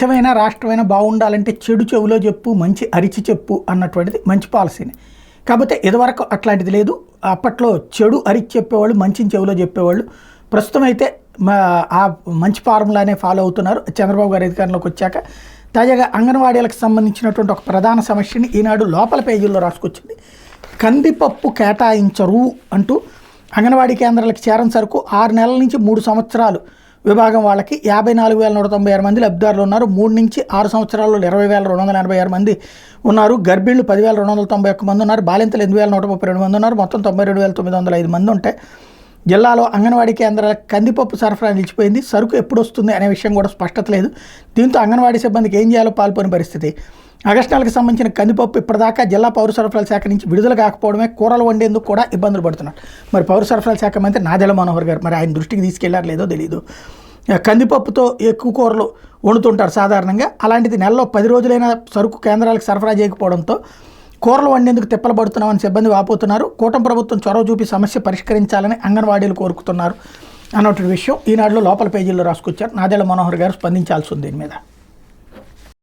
దేశమైన రాష్ట్రమైనా బాగుండాలంటే చెడు చెవిలో చెప్పు మంచి అరిచి చెప్పు అన్నటువంటిది మంచి పాలసీని. కాకపోతే ఇదివరకు అట్లాంటిది లేదు. అప్పట్లో చెడు అరిచి చెప్పేవాళ్ళు, మంచిని చెవిలో చెప్పేవాళ్ళు. ప్రస్తుతం అయితే ఆ మంచి ఫార్ములానే ఫాలో అవుతున్నారు. చంద్రబాబు గారు అధికారంలోకి వచ్చాక తాజాగా అంగన్వాడీలకు సంబంధించినటువంటి ఒక ప్రధాన సమస్యని ఈనాడు లోపల పేజీల్లో రాసుకొచ్చింది. కందిపప్పు కేటాయించరు అంటూ అంగన్వాడీ కేంద్రాలకు చేరని సరుకు 6 నెలల నుంచి 3 సంవత్సరాలు విభాగం వాళ్ళకి 54,196 మంది లబ్ధిదారులు ఉన్నారు. 3 నుంచి 6 సంవత్సరాల్లో 20,286 మంది ఉన్నారు. గర్భిణులు 10,291 మంది ఉన్నారు. బాలింతలు 8,132 మంది ఉన్నారు. మొత్తం 92,905 మంది ఉంటాయి. జిల్లాలో అంగన్వాడీ కేంద్రాలకు కందిపప్పు సరఫరా నిలిచిపోయింది. సరుకు ఎప్పుడు వస్తుంది అనే విషయం కూడా స్పష్టత లేదు. దీంతో అంగన్వాడీ సిబ్బందికి ఏం చేయాలో పాల్పోని పరిస్థితి. ఆగస్టు నెలకు సంబంధించిన కందిపప్పు ఇప్పటిదాకా జిల్లా పౌర సరఫరాల శాఖ నుంచి విడుదల కాకపోవడమే కూరలు వండేందుకు కూడా ఇబ్బందులు పడుతున్నారు. మరి పౌర సరఫరాల శాఖ మంత్రి నాదెళ్ల మనోహర్ గారు మరి ఆయన దృష్టికి తీసుకెళ్లారు లేదో తెలియదు. కందిపప్పుతో ఎక్కువ కూరలు వండుతుంటారు సాధారణంగా. అలాంటిది నెలలో 10 రోజులైనా సరుకు కేంద్రాలకు సరఫరా చేయకపోవడంతో కూరలు వండేందుకు తిప్పలు పడుతున్నామని సిబ్బంది వాపోతున్నారు. కూటమి ప్రభుత్వం చొరవ చూపి సమస్య పరిష్కరించాలని అంగన్వాడీలు కోరుకుతున్నారు అన్నటువంటి విషయం ఈనాడులో లోపల పేజీల్లో రాసుకొచ్చారు. నాదెళ్ల మనోహర్ గారు స్పందించాల్సి ఉంది దీని మీద.